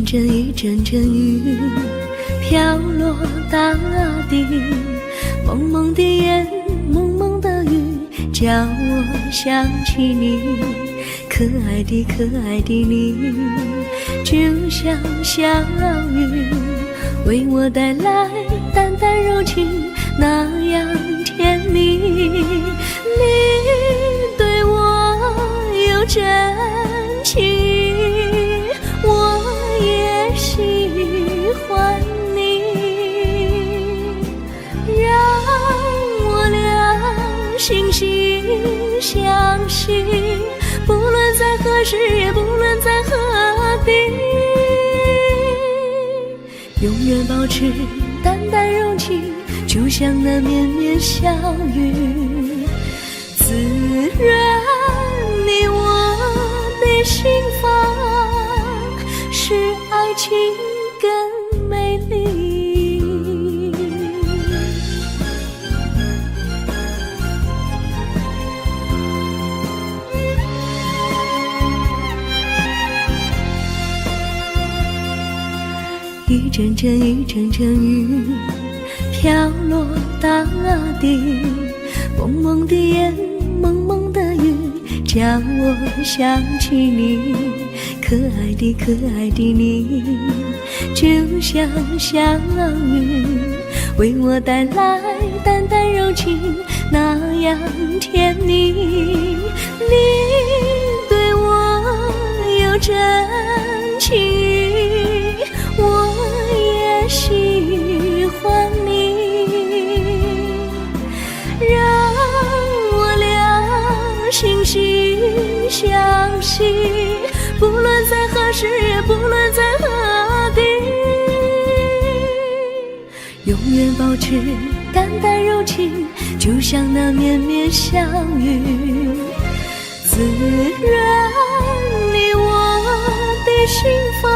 阵阵一阵阵雨飘落大地，蒙蒙的烟，蒙蒙的雨，叫我想起你，可爱的可爱的你，就像小雨，为我带来淡淡柔情，那样甜蜜。你对我有真情，我也喜欢你，让我俩惺惺相惜，不论在何时，也不论在何地，永远保持淡淡柔情，就像那绵绵小雨，滋润你我的心房，使爱情更美丽。一阵阵一阵阵雨飘落大地，蒙蒙的烟，蒙蒙的雨，叫我想起你，可爱的可爱的你，就像小雨，为我带来淡淡柔情，那样甜蜜。你对我有真情，我也喜欢你，让我俩惺惺相惜，不论在何时，也不论在何地，永远保持淡淡柔情，就像那绵绵小雨，滋润你我的心房，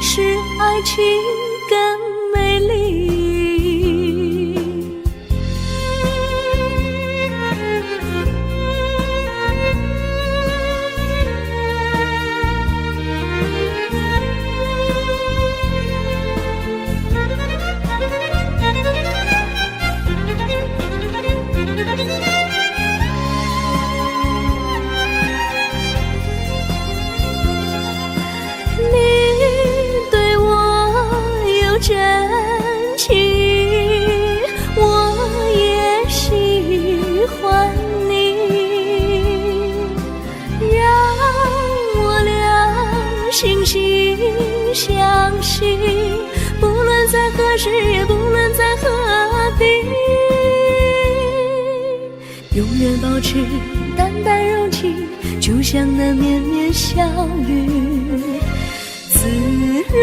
使爱情更美丽。真情，我也喜欢你，让我俩惺惺相惜，不论在何时，也不论在何地，永远保持淡淡柔情，就像那绵绵小雨，滋润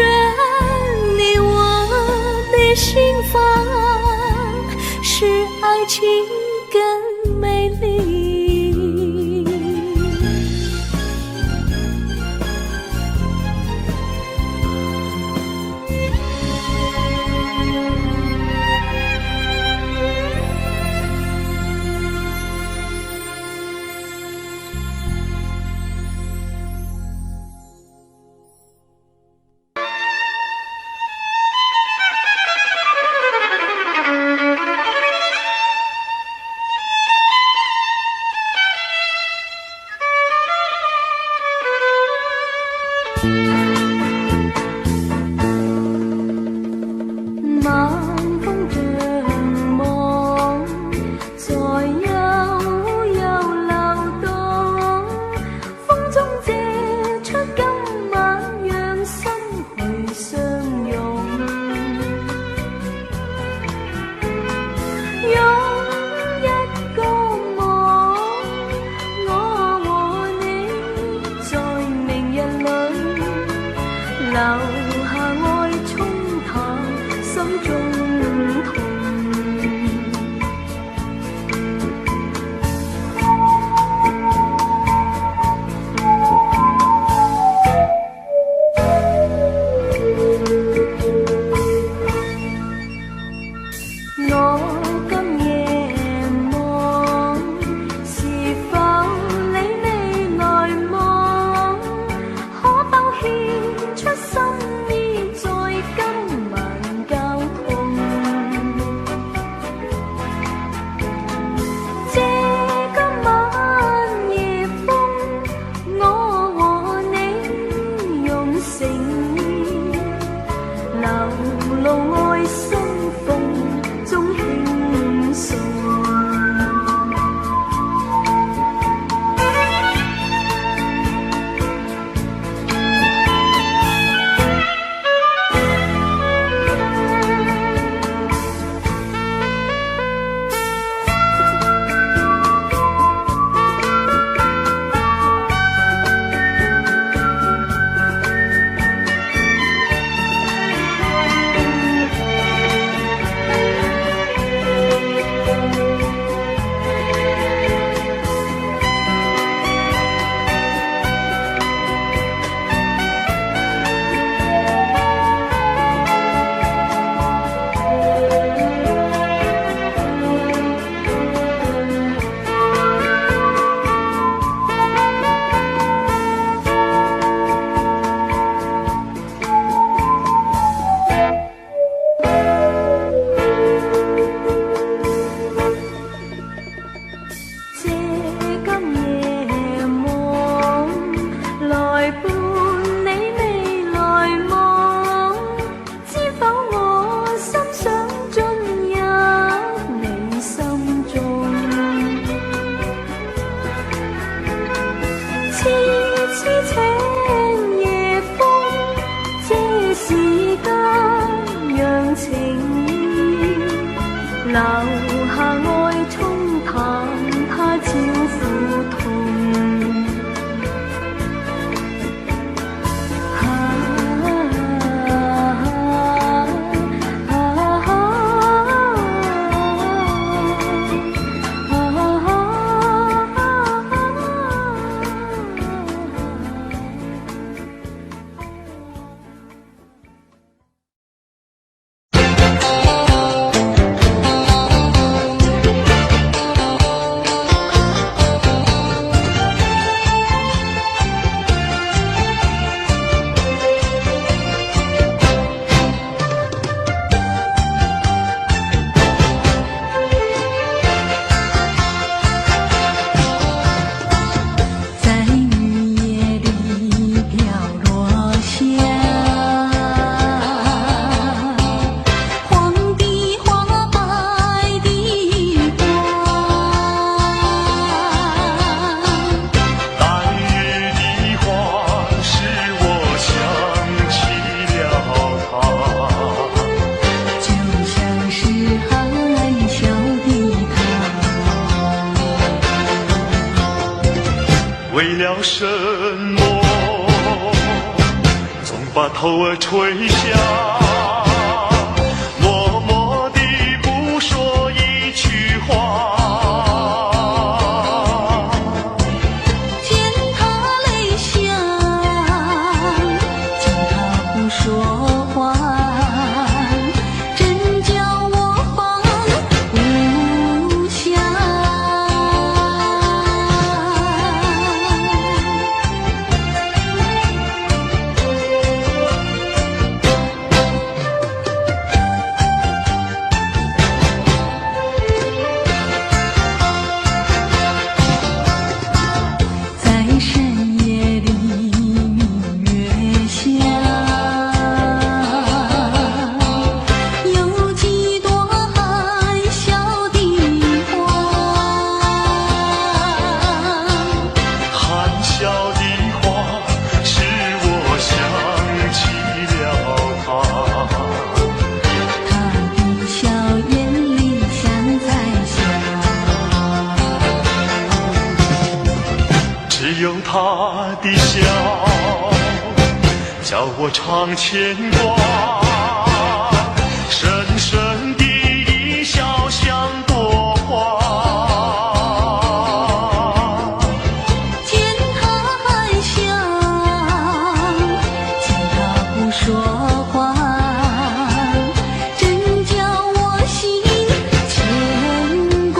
你我的心房，使爱情更美丽。出流露愛心風中輕送。留下愛沖淡他朝苦痛。为了什么总把头儿垂下，默默地不说一句话，见他泪下，见他不说话，真叫我放不下。只有他的笑，叫我常牵挂，深深的一笑像朵花。见他含笑，见他不说话，真叫我心牵挂。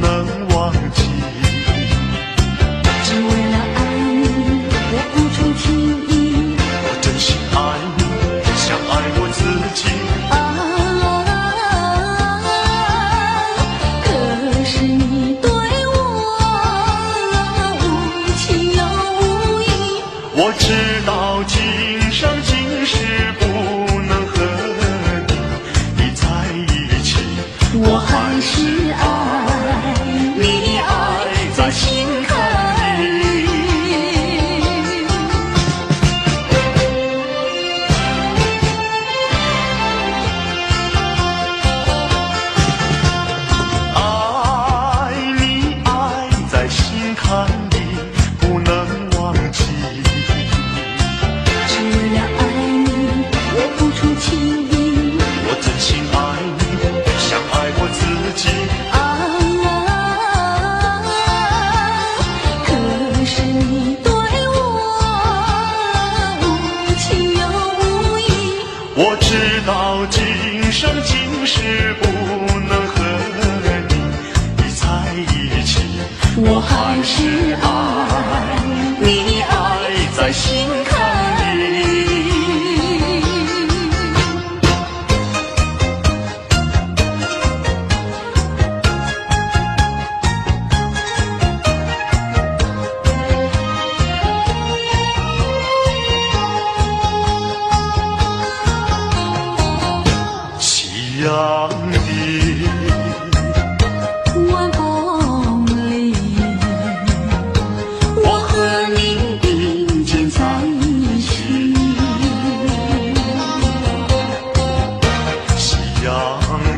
能忘记。只为了爱你，我付出情谊。我真心爱你，像爱我自己。可是你对我无情又无义。我知道今生今世不能和你在一起，我还是爱你，爱在心坎里。爱你，爱在心坎里，不能忘记。只为了爱你，我付出情谊。我真心爱你，像爱我自己。可是你对我无情又无义。我知道今生今世不能和你在一起，我还是爱你，爱在心坎里。夕阳的晚风里，我和你并肩在一起。夕阳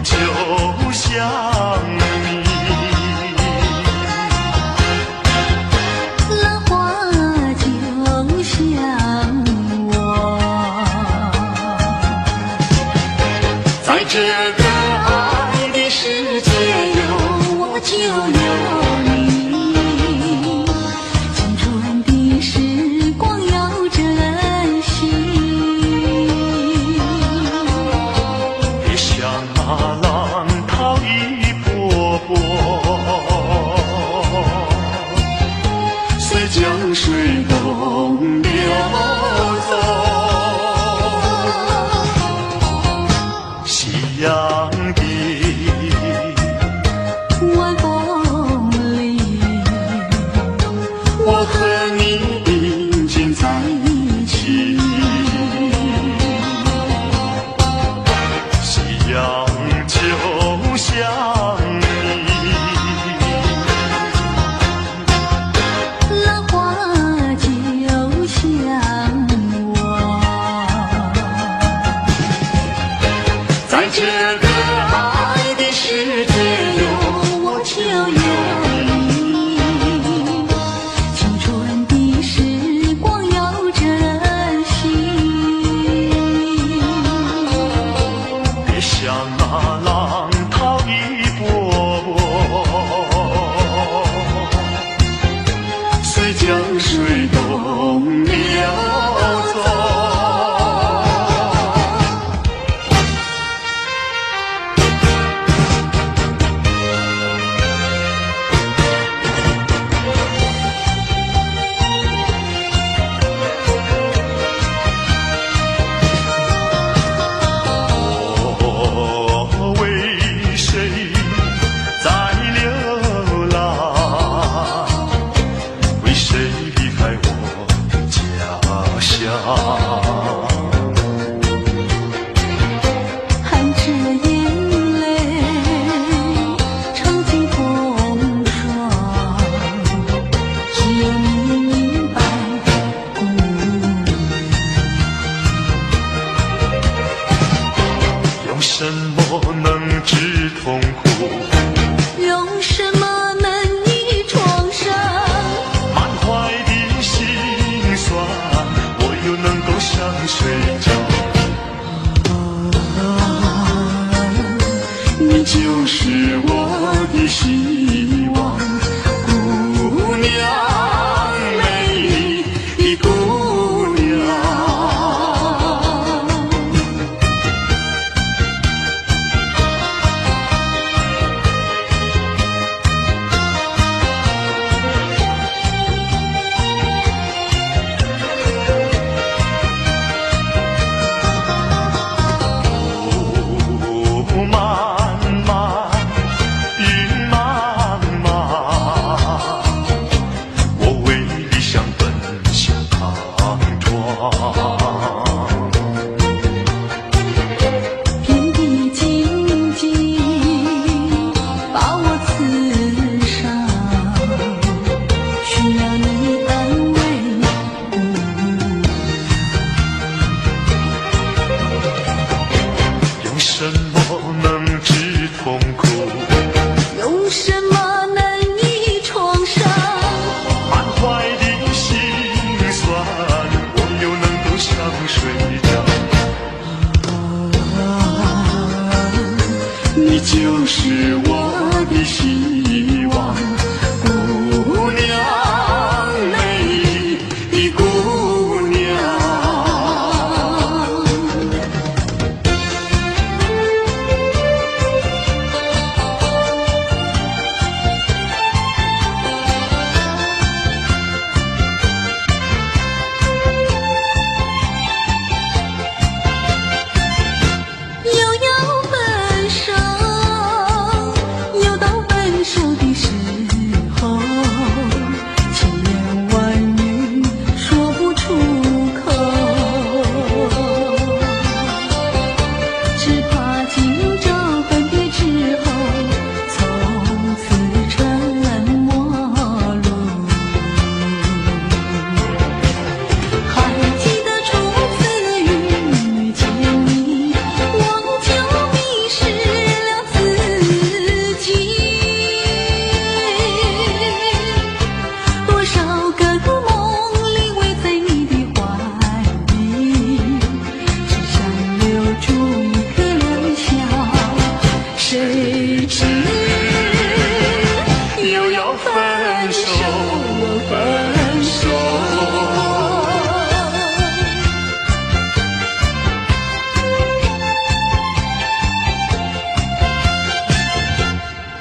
就像你，浪花就像我，在这个爱的世界有我就有你。青春的时光要珍惜。别像那浪涛一波波，随江水东流走。夕阳的晚风里，我和你并肩在一起，夕阳就像你，浪花就像我，在这个爱的世界有我就有你。青春的时光要珍惜。别像那浪涛一波波，随江水东流走。我为谁在流浪？为谁离开我？是我的希望，姑娘，美丽的姑娘。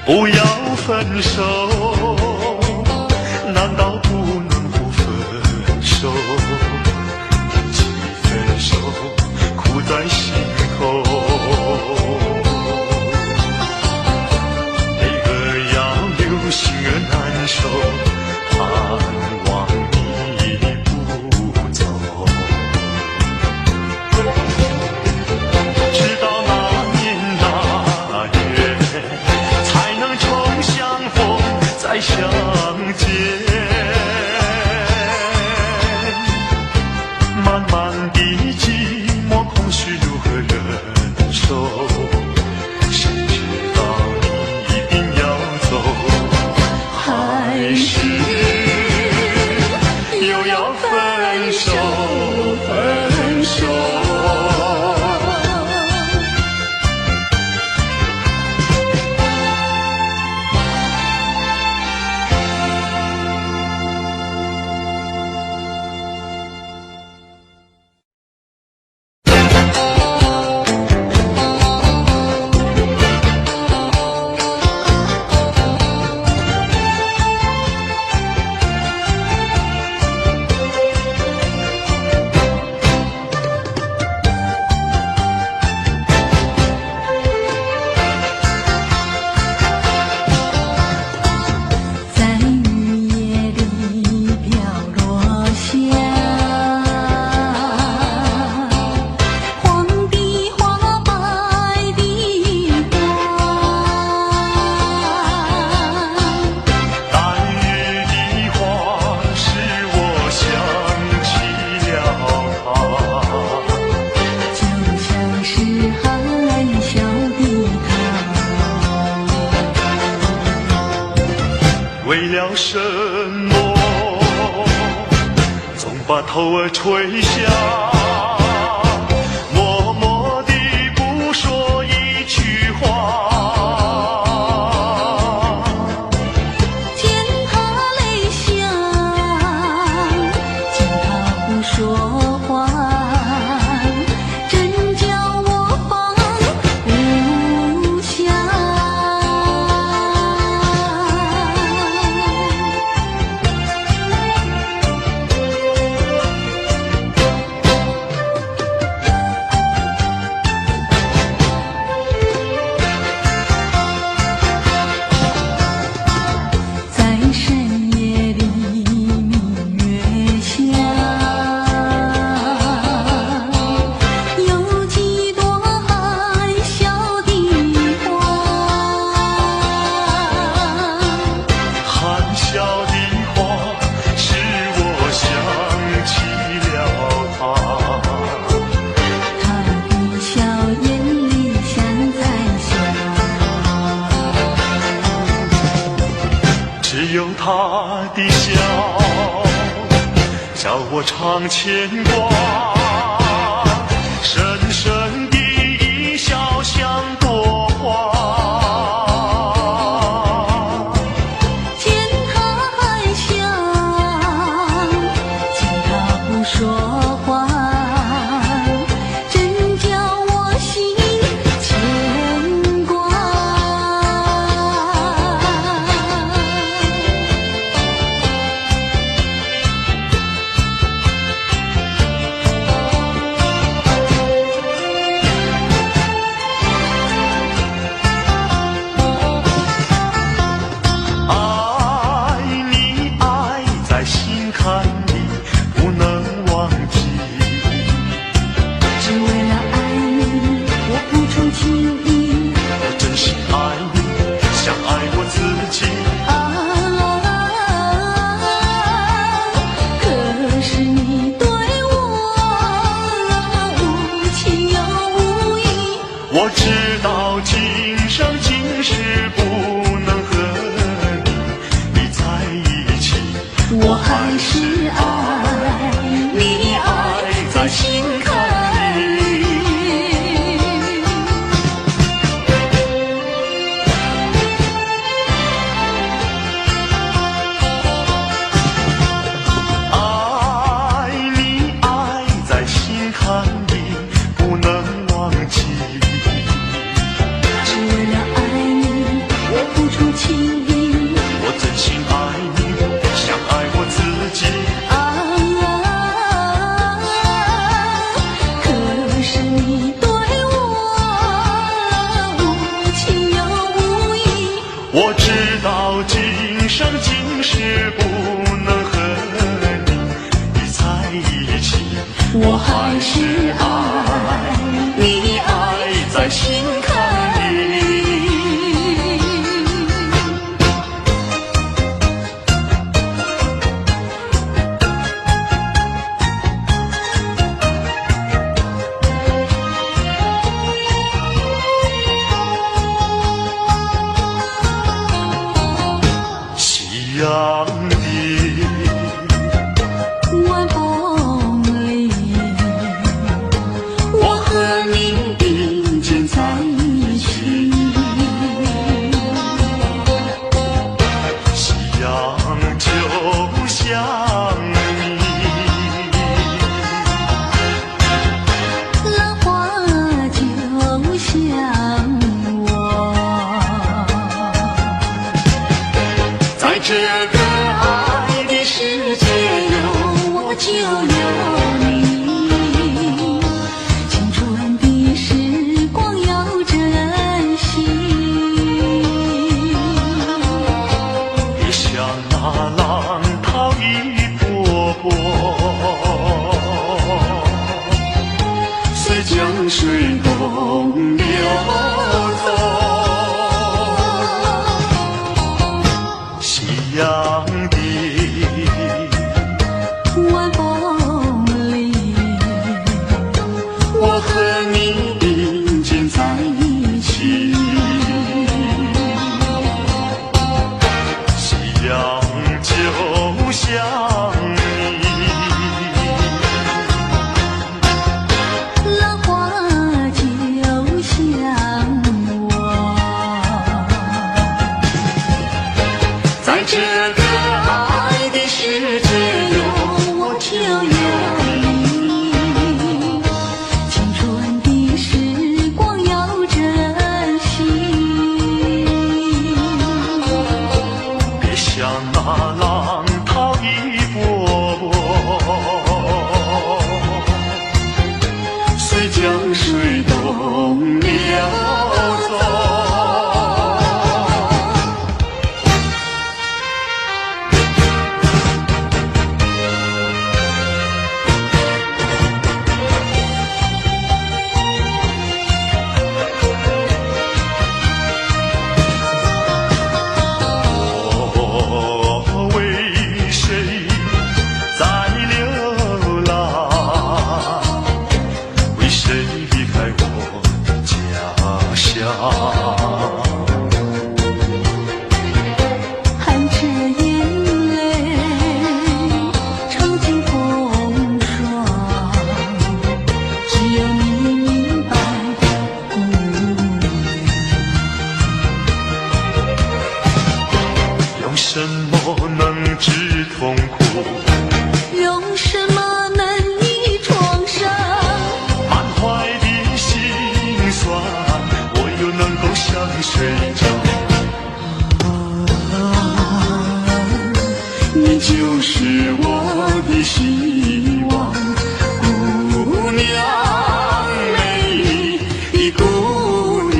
不要分手，难道不能不分手？一起分手，苦在心头。为何要留心儿难受？盼望你不走。直到那年那月，才能重相逢再相见。漫漫的寂寞空虚如何忍受？谁知道你一定要走，还是又要分手？分手。为了什么，总把头儿垂下，默默地不说一句话。见他泪下，见他不说话，真叫我放不下。只有他的笑，叫我常牵挂，深深的一笑像朵花。今生今世不能和你在一起，我还是爱你，爱在心坎里。夕阳的晚风里，我和你并肩在一起。夕阳就像你，浪花就像我，在这个爱的世界有我就有你，青春的时光要珍惜。别像那浪涛一波波，随江水东流走。夕阳的晚风里，我和你并肩在一起，夕阳就像你，浪花就像我，在这个爱的世界有我就有你，青春的时光要珍惜。别像那浪涛一波波，随江水东流走。我为谁在流浪？为谁离开我家乡？含着眼泪，尝尽风霜，只有你明白姑娘。用什么能治痛苦？用什么能医创伤？满怀的心酸，我又能够向谁讲？你就是我的希望，姑娘，美丽的姑娘。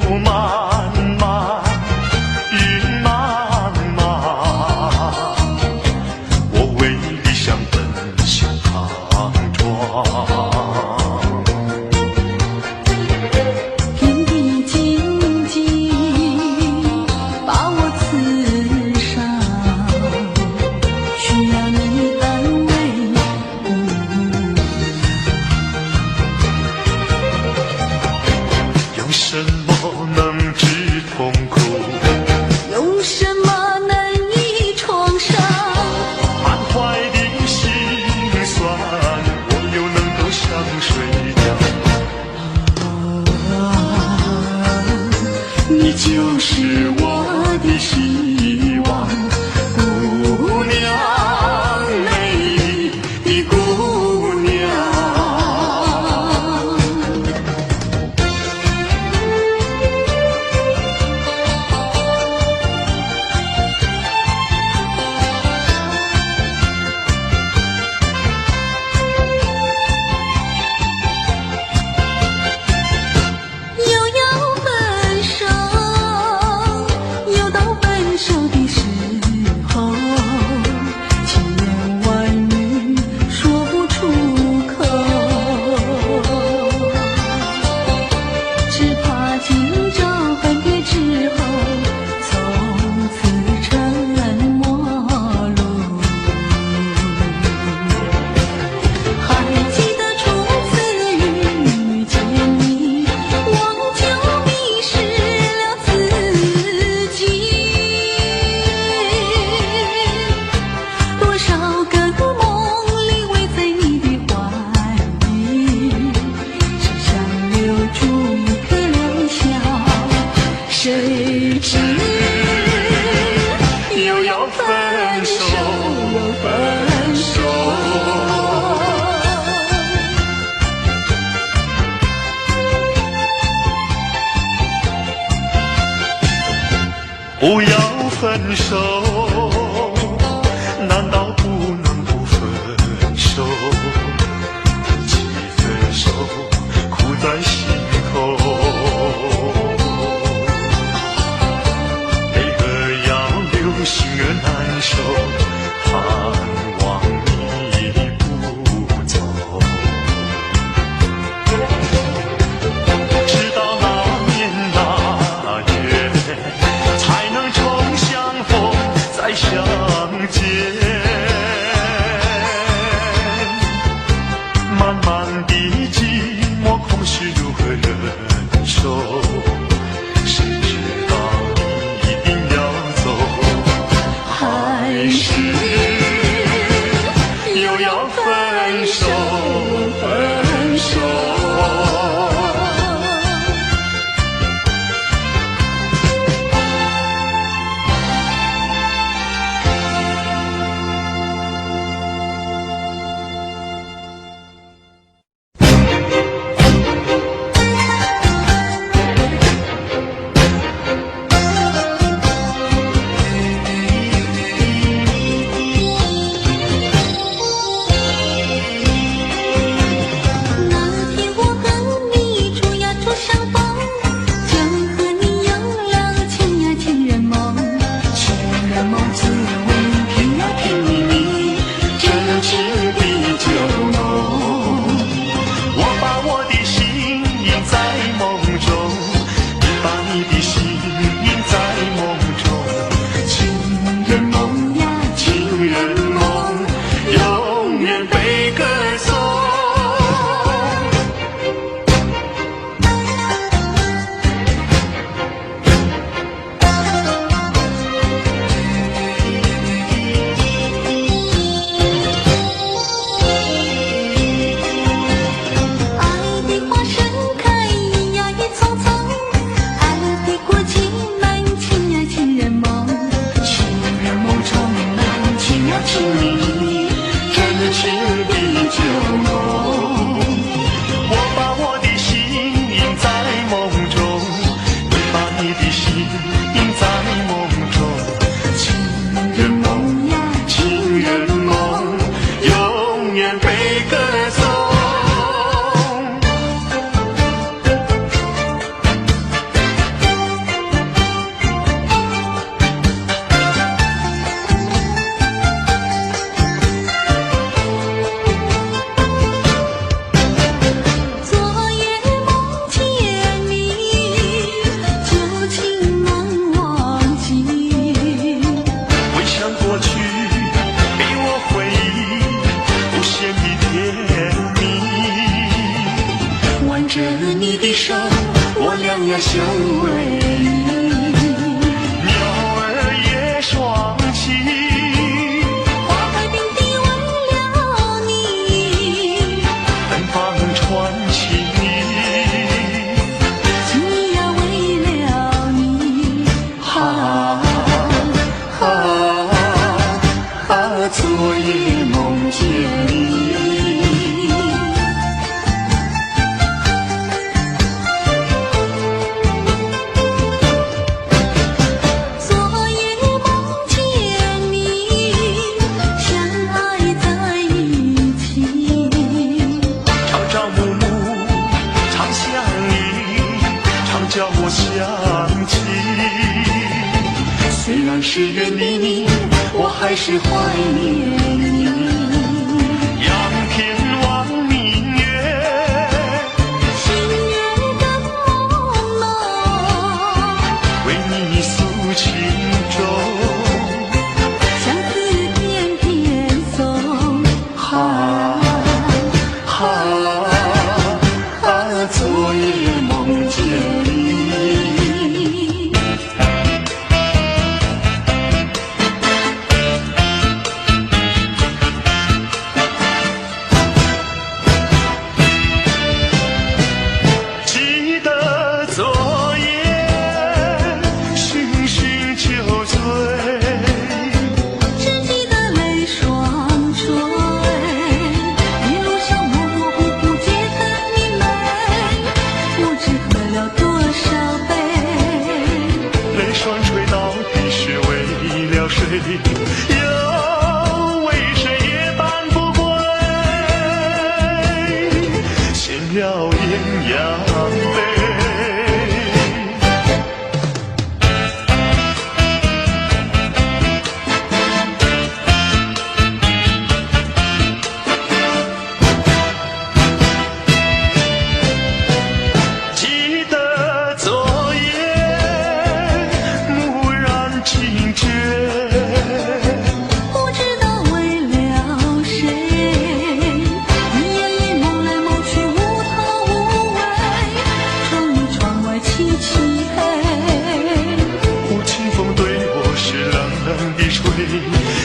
路漫漫，云漫漫，我为理想奔向莽撞。天地荆棘把我刺伤，需要你安慰姑娘。用什么能治痛苦？用什么能医创伤？满怀的心酸，我又能够向谁讲？你就是我的希望，姑娘，美丽的姑娘。不要分手，难道不能不分手？提起分手，苦在心头。为何要留心儿难受？盼望你不走。直到那年那月，才能重相逢再相见。漫漫的寂寞空虚如何忍受？谁知道你一定要走，还是又要分手，分手。相偎依，鸟儿也双栖，花海并蒂为了你，芬芳传奇，情意呀为了你，昨夜梦见你。叫我想起，虽然是远离你，我还是怀念你。仰天望明月，心月的朦胧，为你诉情衷，相思片片送。昨夜梦见你。又为谁夜半不归？闲了鸳鸯杯。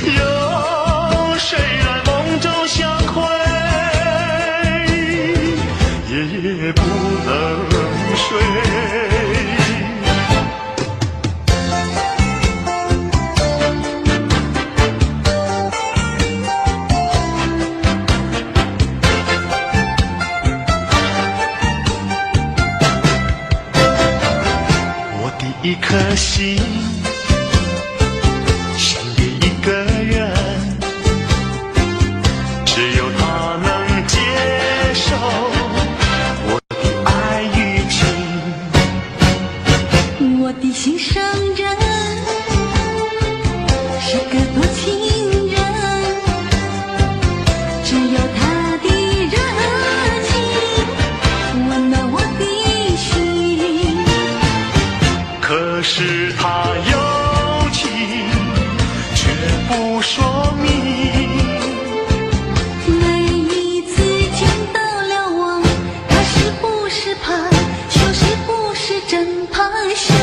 有谁来梦中相会？夜夜不能睡。我的一颗心心上人是个多情人，只有他的热情温暖我的心。可是他有情却不说明，每一次见到了我，他是不是怕羞，是不是真怕羞？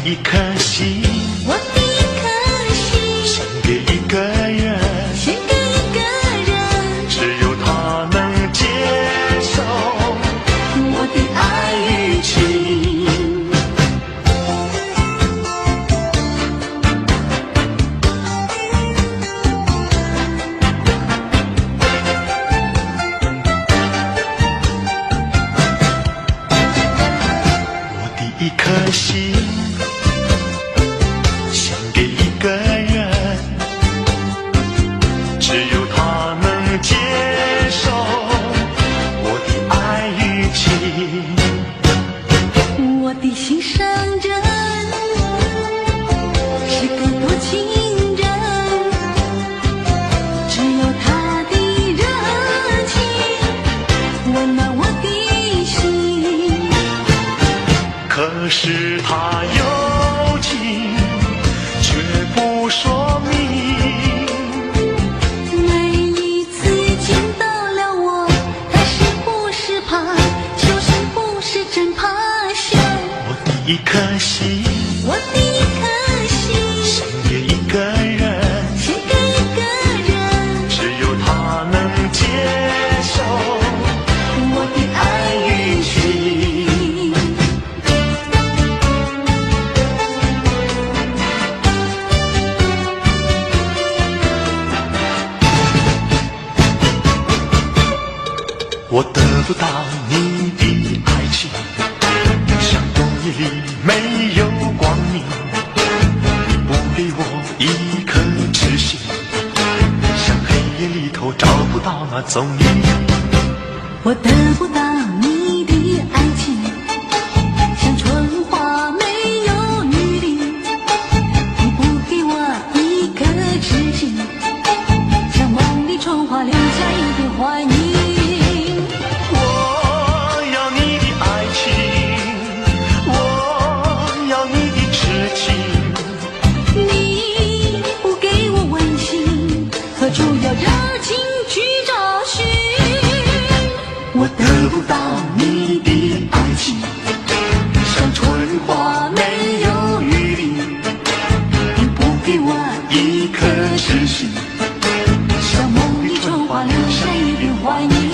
一颗心，我的一颗心，献给一个人，献给一个人，只有他能接受我的爱与情。我的一颗心给一个人，只有他能接受我的爱与情。我的心上人是个多情人，只有他的热情温暖我的心。可是他有情却不说明，每一次见到了我，他是不是怕羞，是不是真怕羞？我的一颗心，我的一颗心，献给一个人，献给一个人，只有他能接受我的爱与情。我得不到你的爱情，像冬夜里没有光明，你不给我一颗痴心，像黑夜里头找不到那踪影。我得不到你的爱情，像春花没有雨淋，你不给我一颗痴心，像梦里春花留下一点怀念。主要热情去找寻，我得不到你的爱情，像春花没有雨淋，你不给我一颗痴心，像梦里春花留下一点怀念。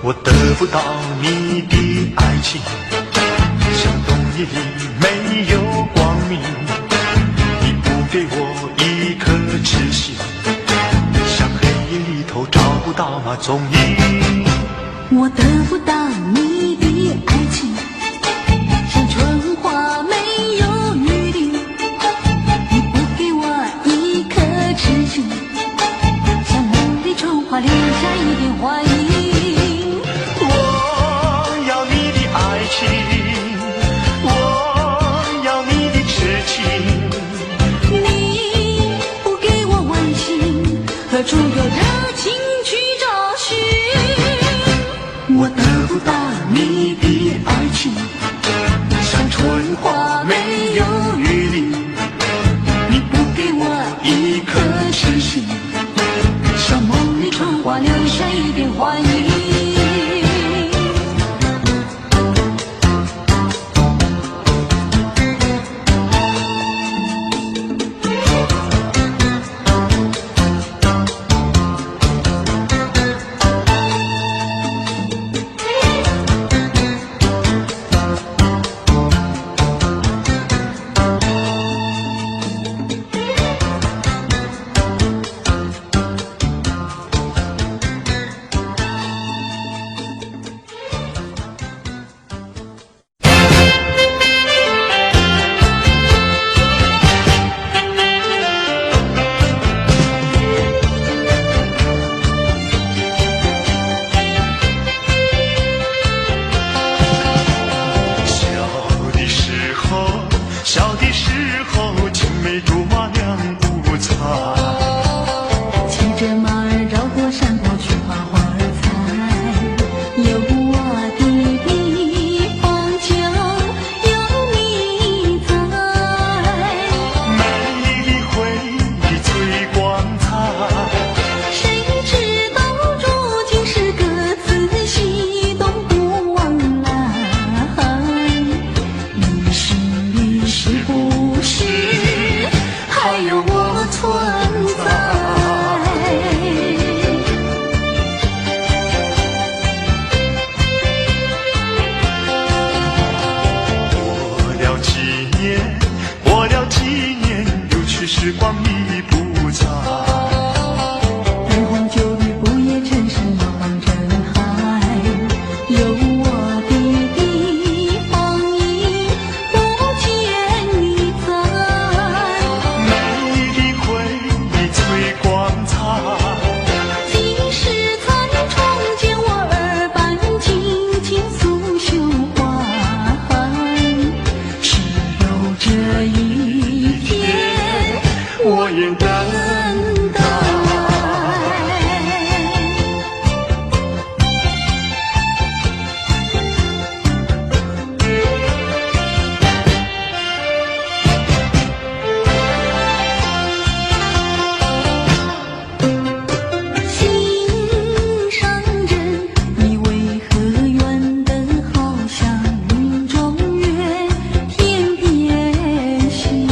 我得不到你的爱情，像冬夜里没有光明，你不给我一颗痴心，像黑夜里头到踪影。我得不到你的爱情，像春花没有雨淋。你不给我一颗痴心，像梦里春花留下一点花影。我要你的爱情，我要你的痴情。你不给我温馨，何处有热情去找寻？我得不到你的爱情，像春花没有雨淋。你不给我一颗痴心，像梦里春花留下一点花影。小的时候，青梅竹马两不睬，骑着马儿绕过山坡去花花采，有我的地方就有你在。美丽回忆最光彩，谁知道如今是各自西东不往来，你是不是还有我存在？过了几年，有去时光已不在。灯红酒绿，不夜城市茫茫人海，有我的地方已不见你在。美丽回忆最光彩，几时才重见我耳畔轻轻诉绣花？只有这一天，我愿等待。心上人，你为何远得好像云中月，天边星？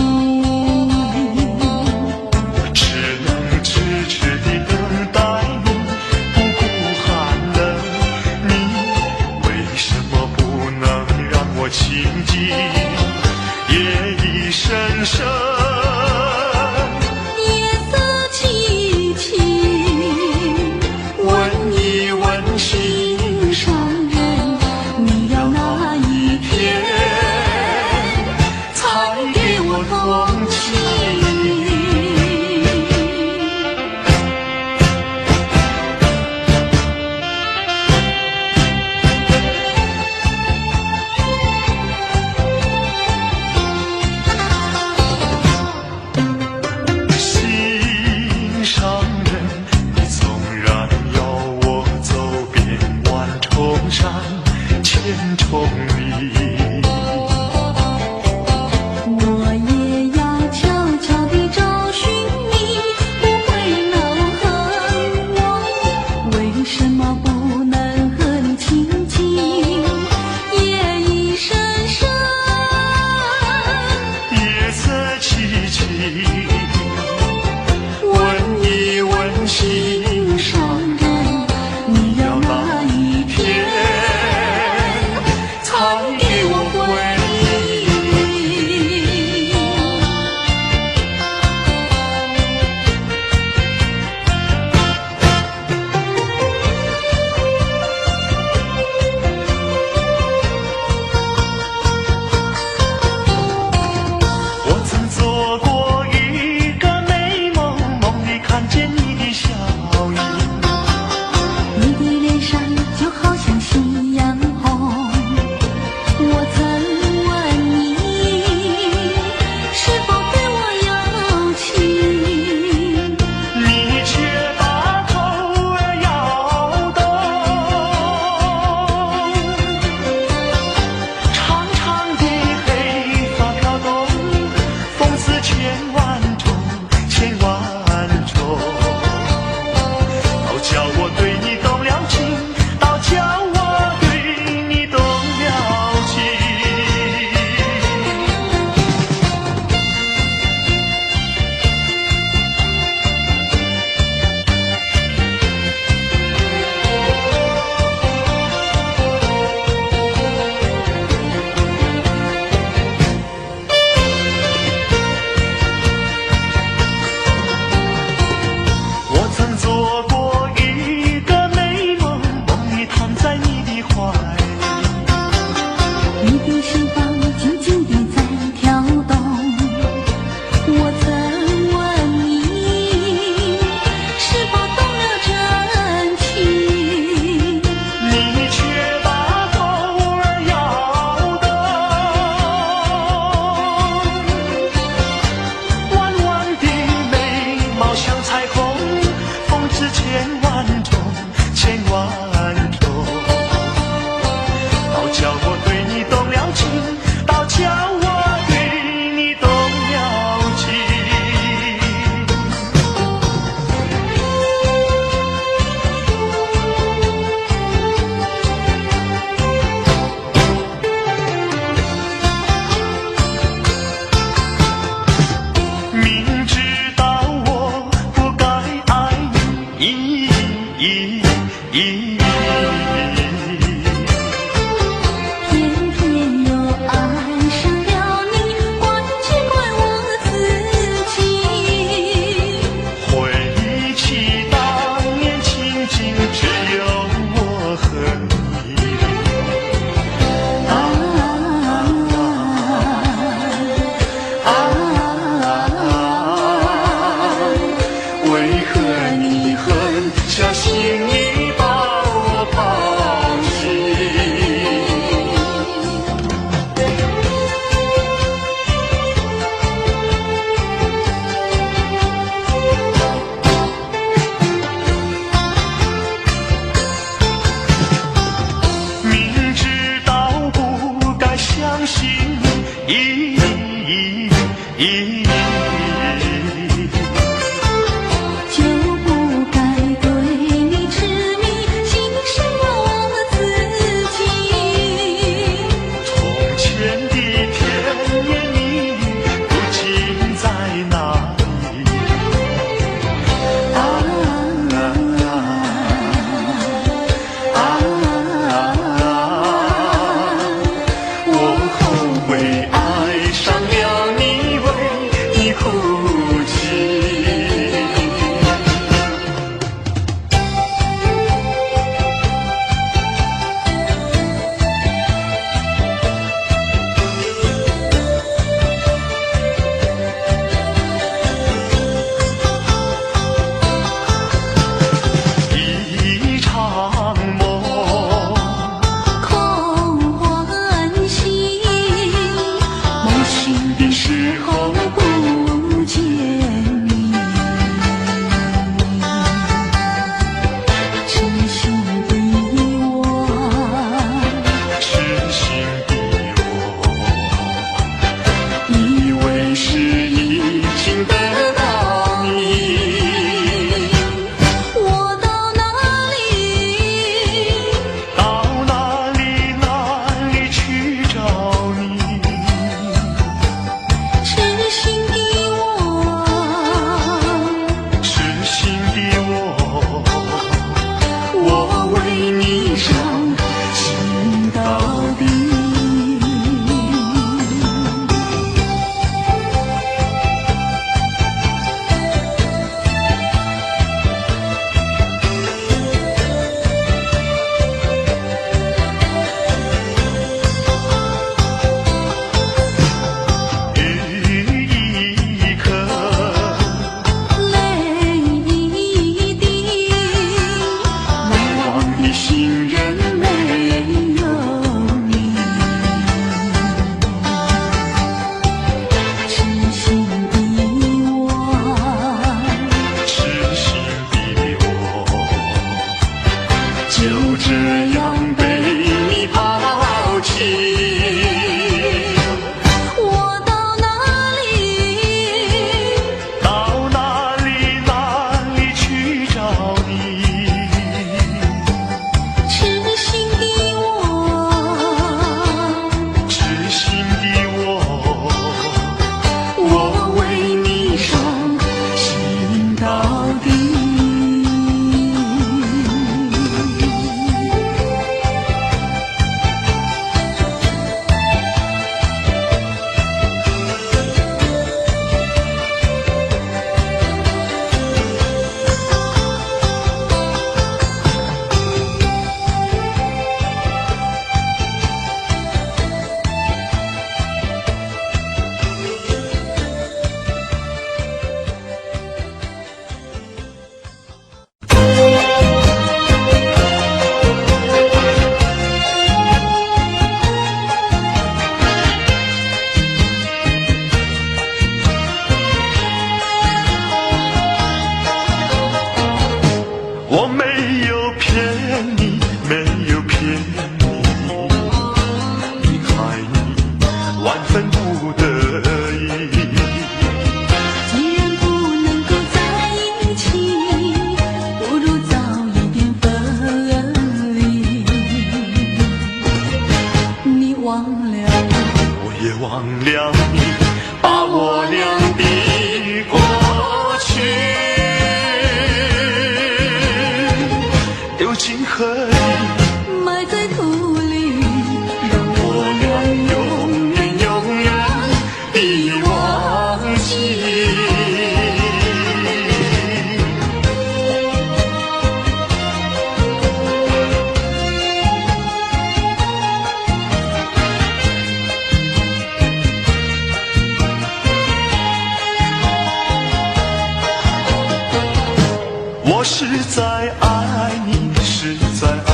我是在爱你，是在爱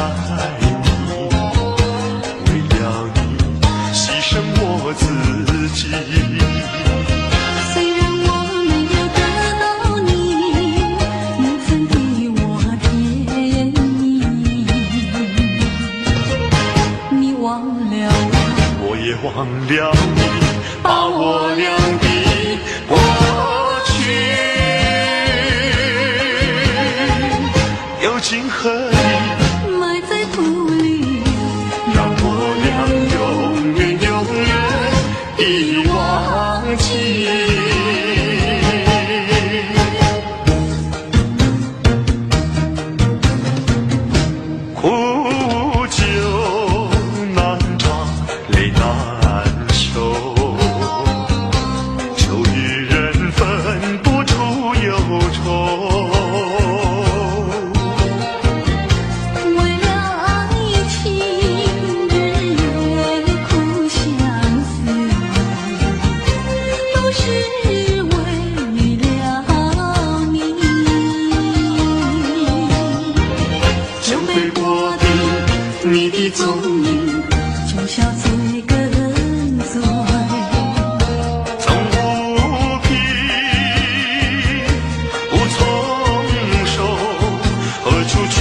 你，为了你牺牲我自己。虽然我没有得到你，你曾给我甜蜜，你忘了我，我也忘了你，把我俩的过去又今何以埋在土里，让我俩永远永远地忘记。苦酒难尝，泪难收，酒与人分不出忧愁。为了爱情日夜苦相思，都是为了你。酒杯过的你的踪影，酒笑醉跟随。曾无凭无从手，何处去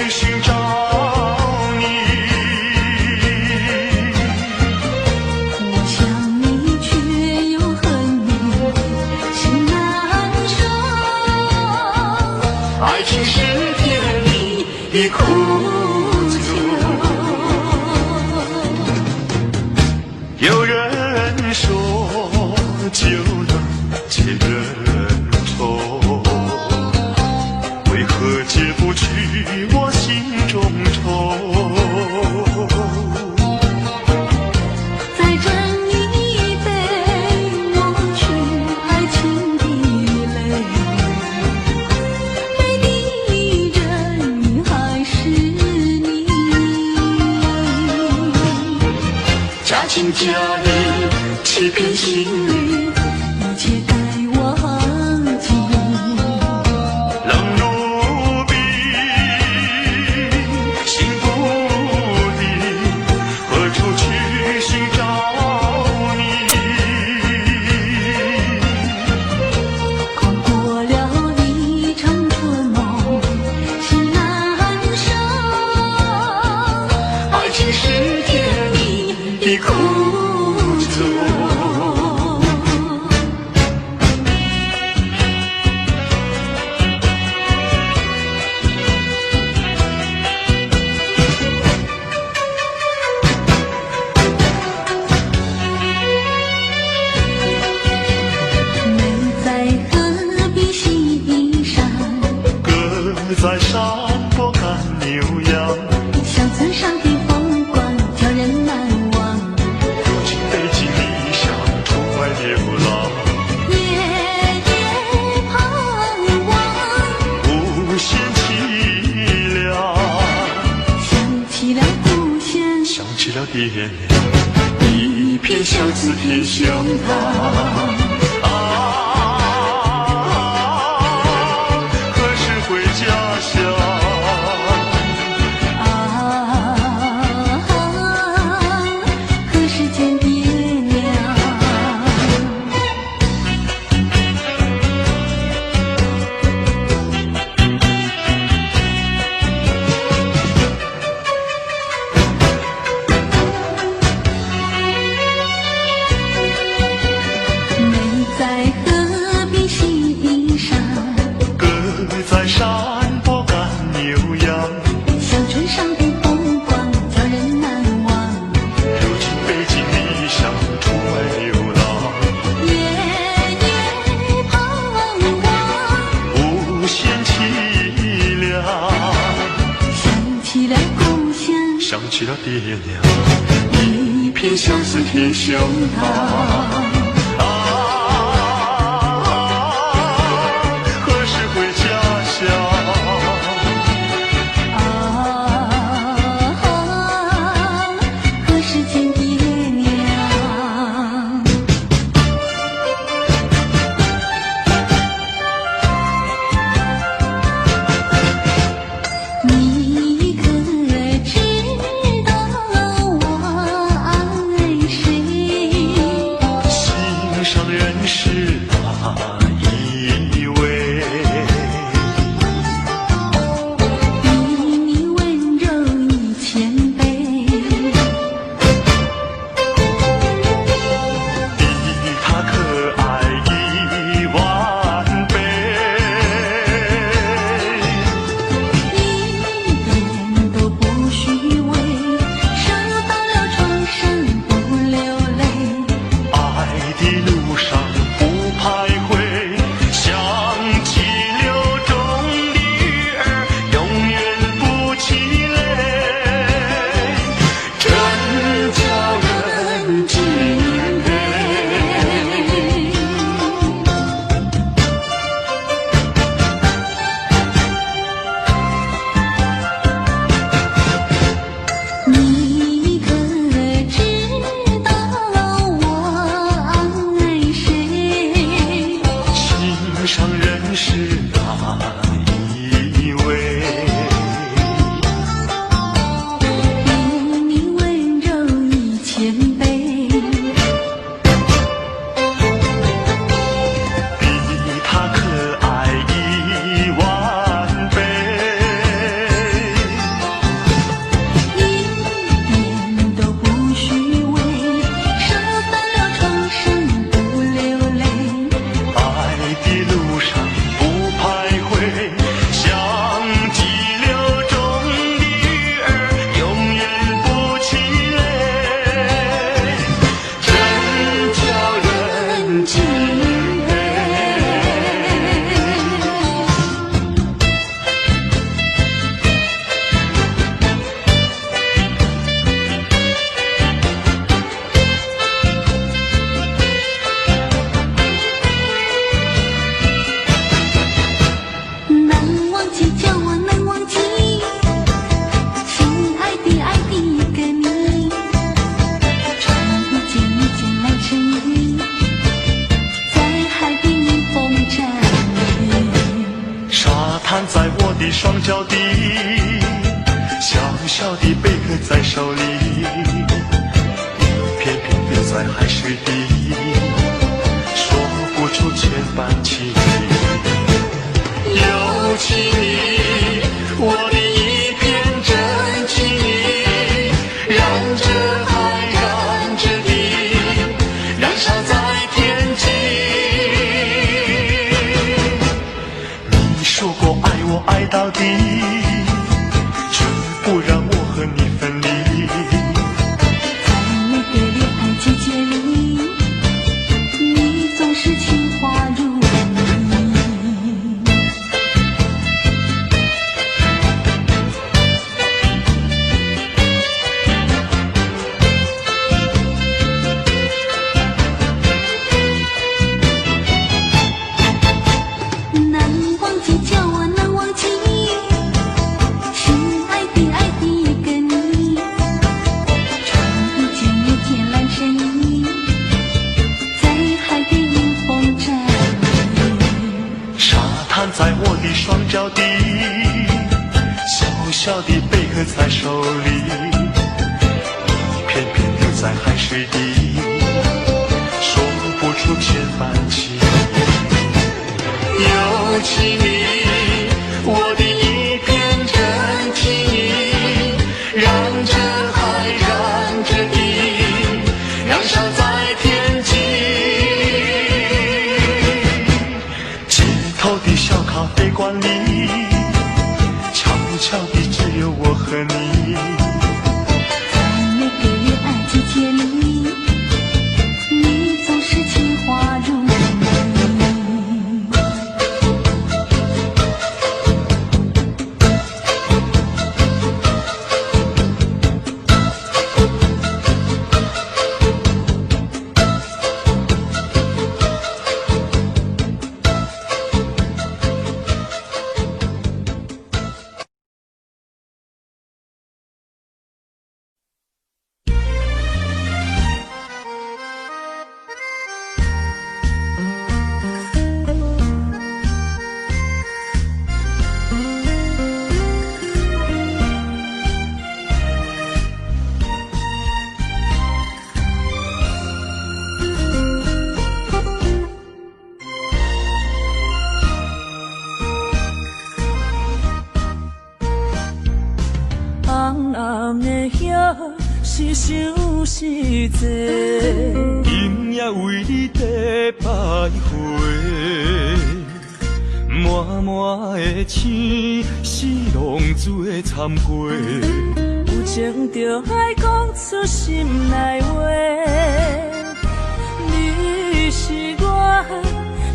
寻找你？我想你却又恨你，心难受。爱情是甜蜜的苦酒，有人说酒能解人愁，为何解不去我心中愁？再斟一杯，忘却爱情的泪，美丽人还是你。假情假意欺骗心灵，一切该忘记。冷如冰，心不定，何处去寻找你？跨过了一场春梦，心难受。爱情是甜蜜的苦酒。美在何必西山，歌在山坡看牛羊，乡村上的风光叫人难忘。如今背井离乡出外流浪，夜夜盼望，无限凄凉。想起了故乡，想起了爹娘，一片相思贴胸膛。何时回家乡？何时见爹娘？美在何必西山，歌在山坡赶牛羊，乡村上的风光叫人难忘。如今背井离乡出外流浪，夜夜盼望，无限凄凉。想起了故乡，想起了爹娘，一片相思贴胸膛。何时回家乡？何时见爹娘？是哪一位？比你温柔1000倍，比他可爱10000倍。一点都不虚伪，涉犯了床上不流泪。爱的路上不徘徊，像激流中的鱼儿，永远不气馁，真叫人敬佩。难忘记，叫我难忘记，亲爱的爱的一个你，穿一件蓝衬衣，在海边迎风站立。沙滩在我的双脚底，小小的贝壳在手里，一片片留在海水底，说不出千般情意。有情意，我的一片真情意，燃着海，燃着地，燃烧在天际。你说过爱我爱到底，却不让我和你分离。在每个恋爱季节里，你总是情话如你。难忘记，叫我难忘记，亲爱的爱的一个你，穿一件蓝衬衣，在海边迎风站立。沙滩在我的双脚底，小小的贝壳在手里，一片片留在海水底，说不出千般情意。有情意，我的一片真情意，燃着海，燃着地，燃烧在天际。街头的小咖啡馆里，悄悄的只有我和你。在每个恋爱季节里，你总是情话如你。红红的叶是想是多，今夜为你在徘徊，满满的星是浪做参过，有情就爱讲出心内话。你是我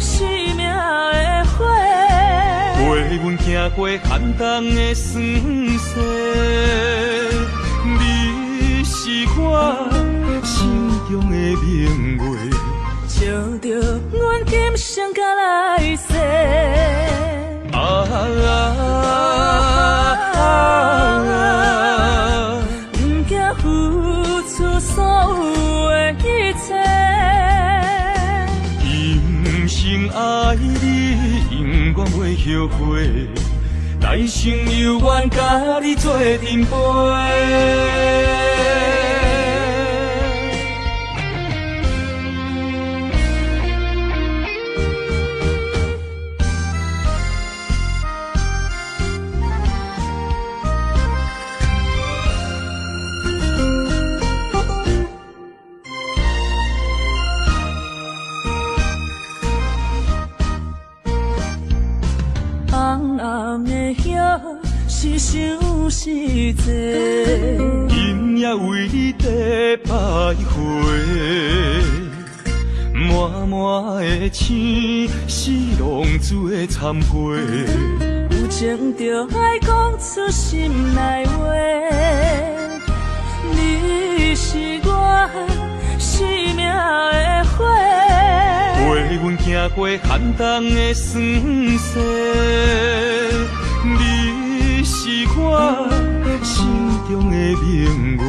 生命的花，陪阮行过寒冬的酸涩。你是我心中的明月，照着阮今生甲来世。不惊付出所有的一切，今生爱你，永永袂后悔，来生有缘甲你做阵陪。是想是多，今夜为你在徘徊，满满的青是浪子的忏悔，有情就爱讲出心内话，你是我生命的花，陪阮行过寒冬的酸涩。你是我心中的明月，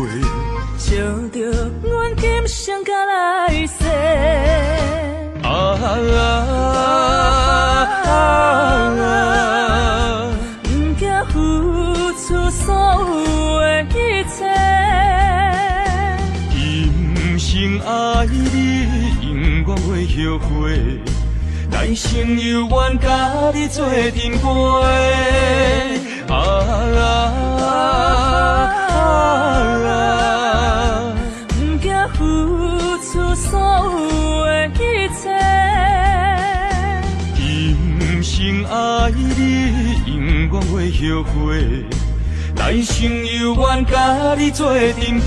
照着阮今生甲来世。不惊付出所有的一切，今生爱你，永远袂后悔。来生有缘甲你做阵陪。不惊付出所有的一切，今生爱你，永远袂后悔。来生有缘甲你做阵陪。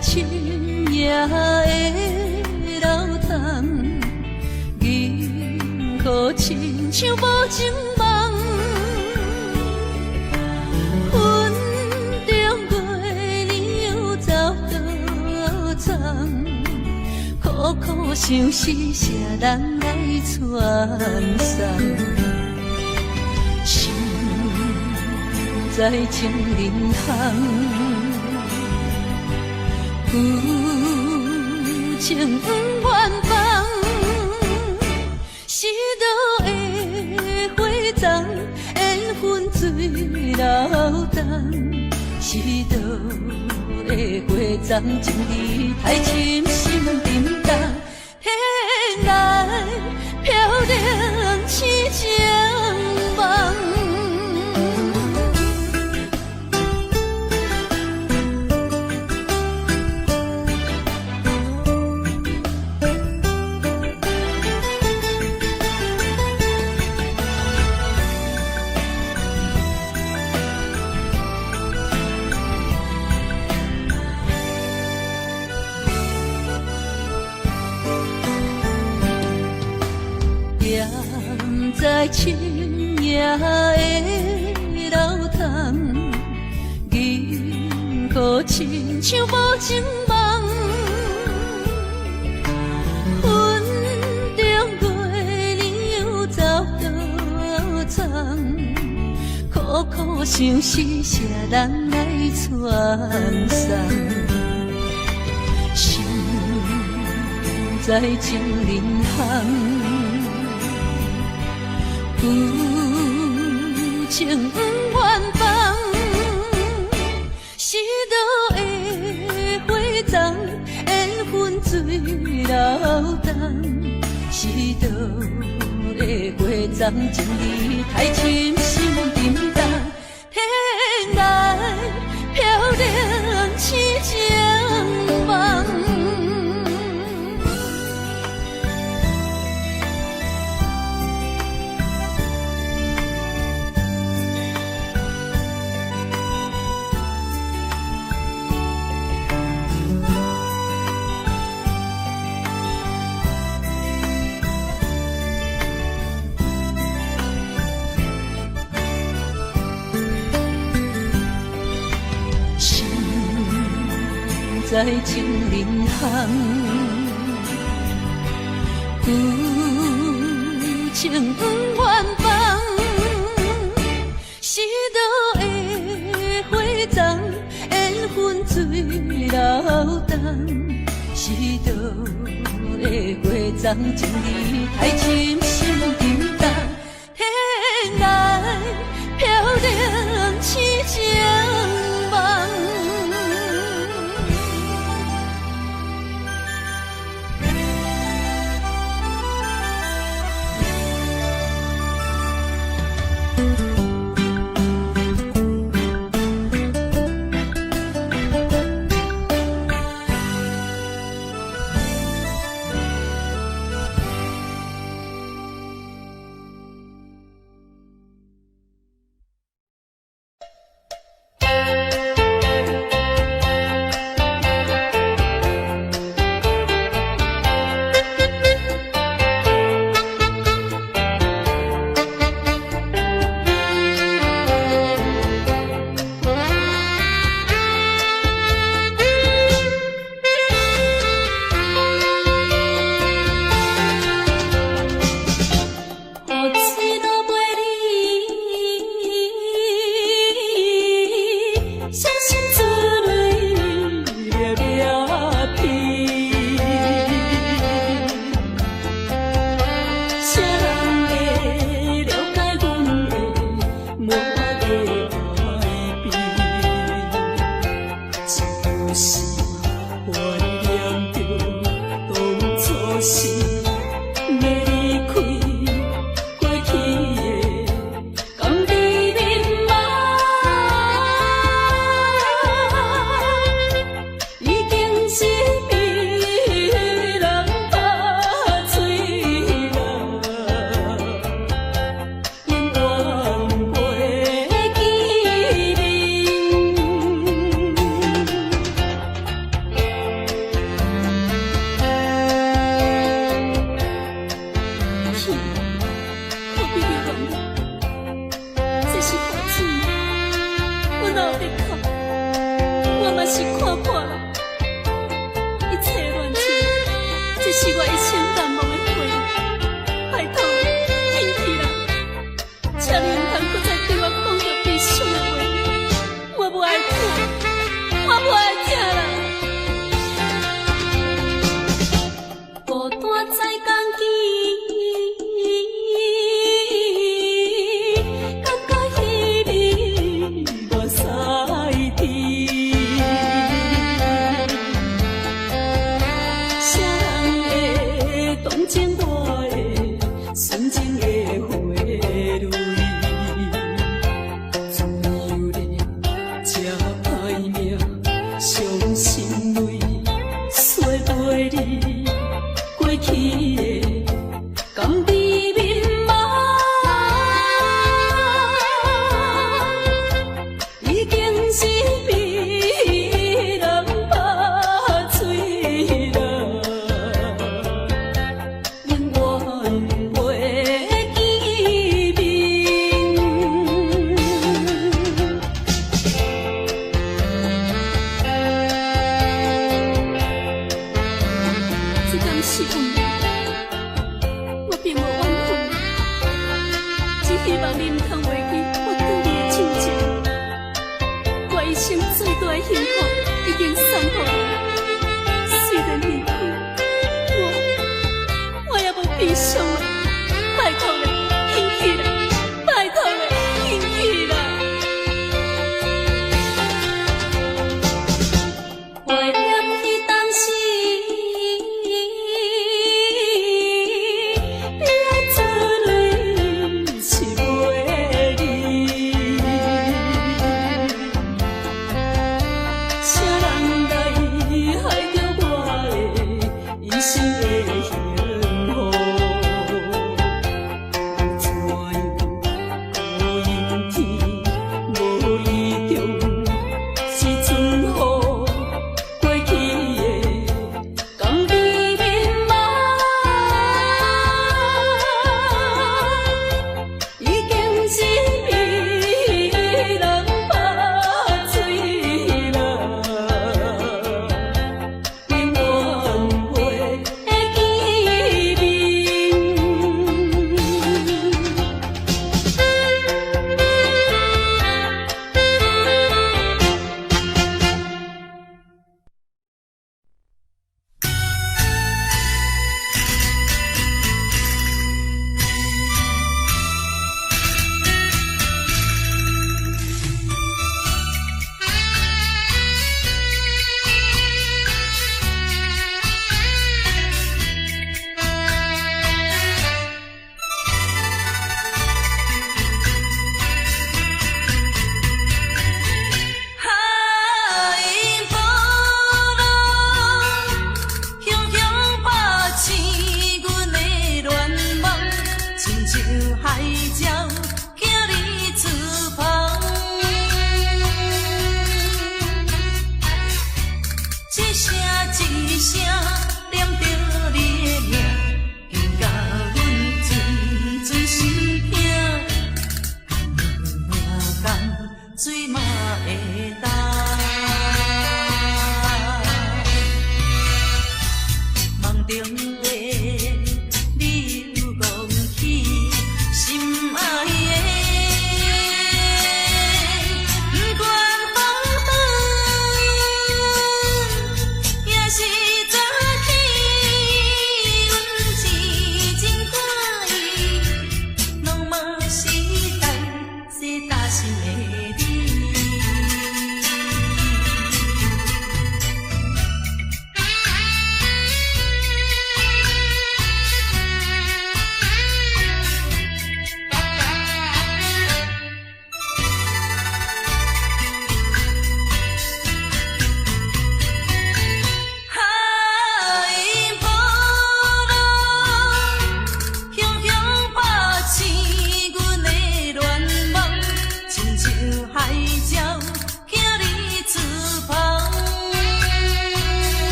深夜的楼堂，银河亲像无情梦，云中月儿又走倒藏，苦苦相思，谁人来传送？心在情人行。有情不愿放，是倒的花丛，缘分水流动，是倒的花丛，情义太深，心沉重，天来飘零痴情梦。在深夜的楼堂，银河亲像无情梦，云中月儿又走倒藏，苦苦相思，谁人来传送？心在情人行。有情不愿放，是倒的花丛，缘分水流动，是倒的花丛，情义太深，心沉重，天来飘零痴情梦。在情人行，有情不愿放，是倒的花丛，缘分水流动，是倒的花丛，情义太深，心沉重，天来飘零痴情梦。情大的，纯情的花蕊，自由的这歹命，伤心泪，洗袂离过去的甘甜蜜梦，已经是被人拍碎了，永远袂记面。这敢是梦？我并无怨恨，只希望你毋通忘记我对你的亲情。我一生最大的幸福已经送予你，虽然离开，我也无悲伤了。拜托了，返去啦！拜托了，返去啦！怀念起当时。一生的幸福，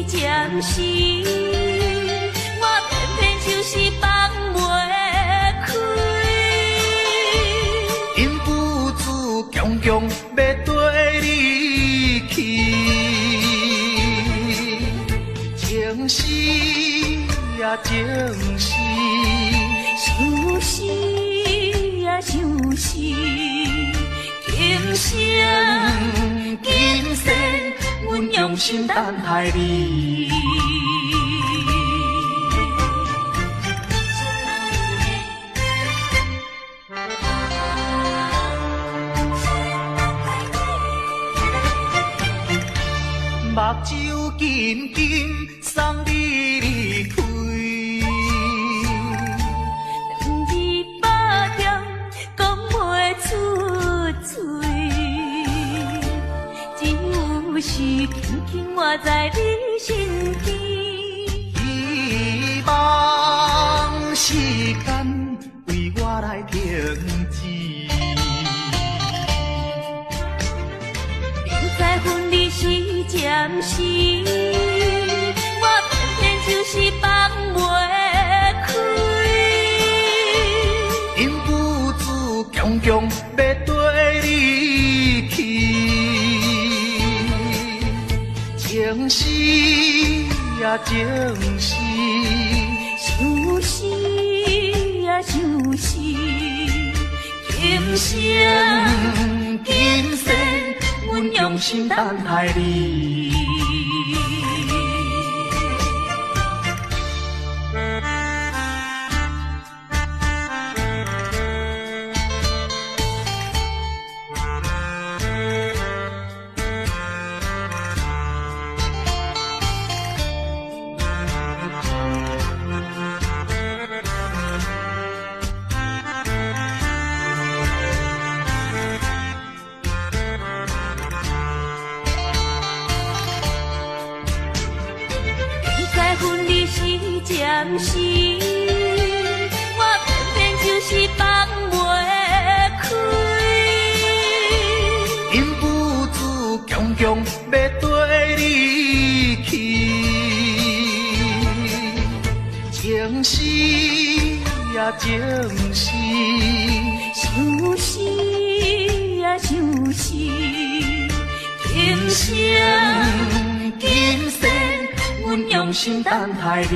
暂时，我偏偏就是放袂开。因父子强强要跟你去，情是啊情是，就是啊就是今生今世，阮用心等待你。目睭紧紧送你离开，两字百点讲袂出嘴，只有是轻轻活在你身边。希望时间为我来停止。在分离是暂时，我偏偏就是放袂开。因父子强强要跟你去，情是啊情是，就是啊就是今生今世，阮用心等待你。分离是暂时，我偏偏就是放袂开。因父子强强要跟你去，情是啊情是，就是啊就是今生今世，阮用心等待你。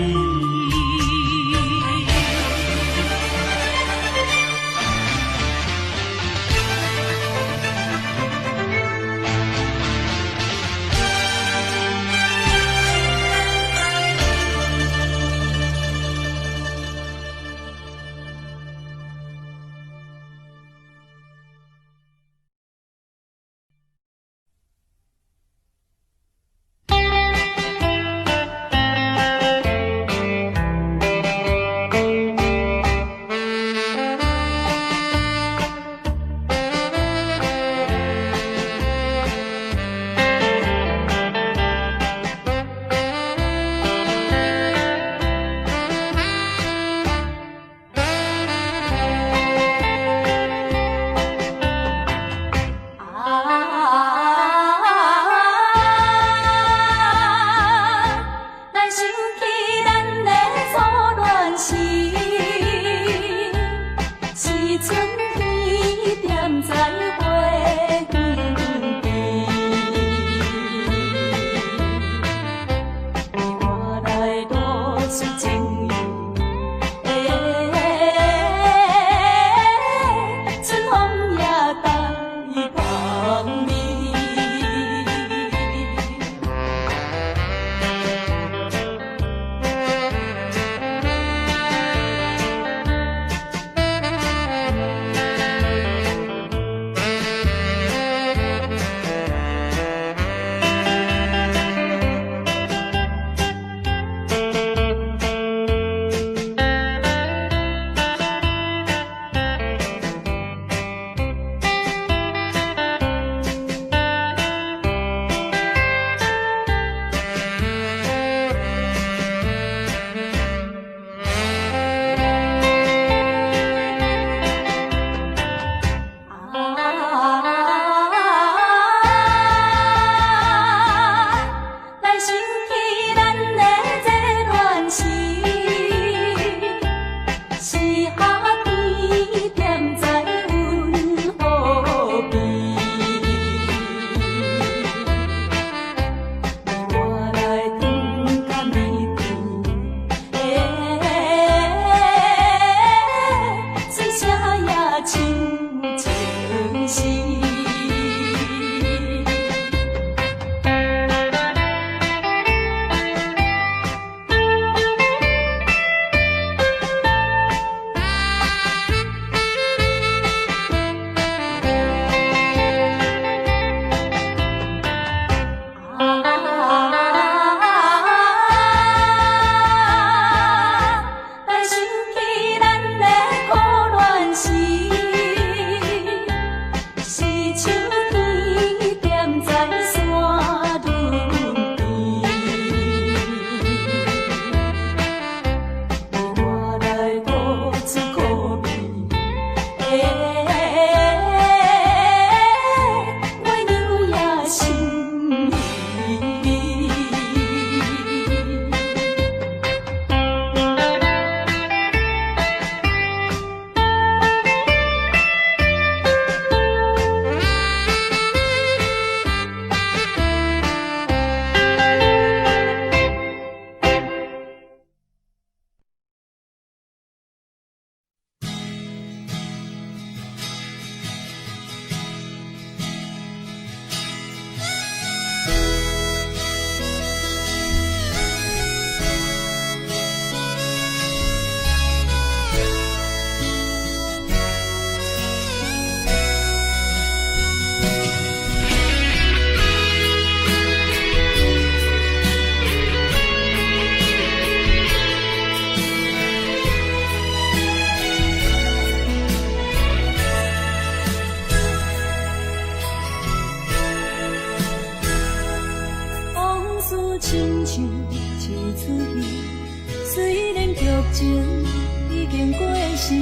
情已经过时，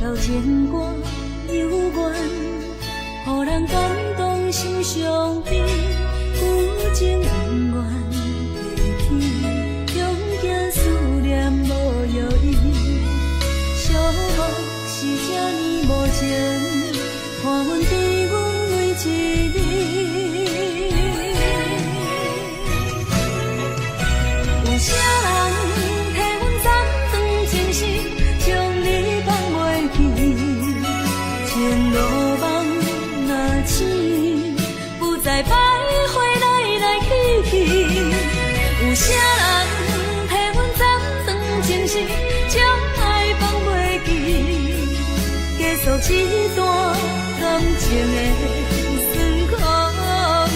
到情歌犹原，予人感动心伤悲，有情永远提起，用行思念无药医，寂寞是这呢无情，看阮伫阮为一你。有啥人替阮斩断情丝，将你放袂记？前路梦若醒，不再徘徊来来去去。有啥人替阮斩断情丝，将爱放袂记？结束一段感情的酸苦味。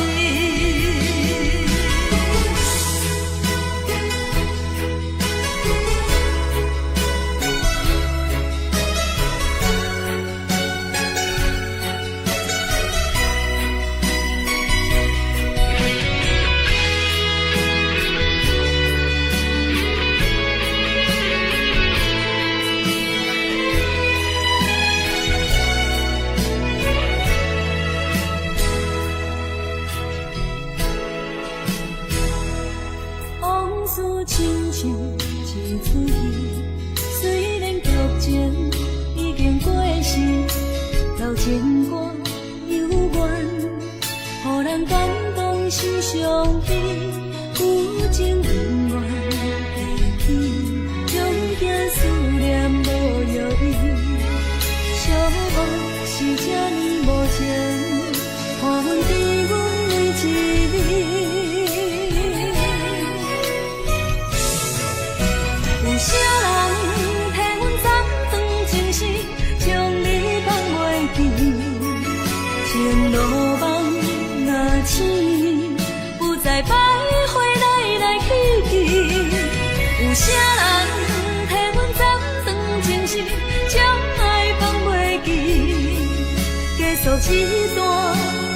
往事亲像一出戏，虽然剧情已经过时，到情歌犹原，予人感动心伤悲，有情永远会起，用行思念无药医，寂寞是这呢无情，看阮伫阮为一你。有啥人替阮斩断情丝，将你放袂记？前路梦若醒，不再徘徊来来去去。有啥人替阮斩断情丝，将爱放袂记？结束一段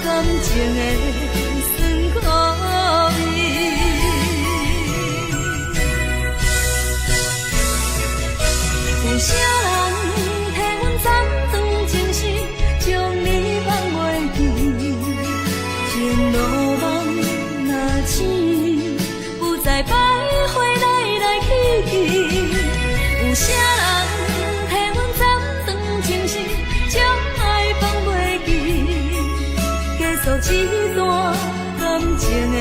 感情的酸苦味。有啥人替阮斩断情丝，将你放袂记？前路梦若醒，不再徘徊来来去去。有啥人替阮斩断情丝，将爱放袂记？结束一段感情的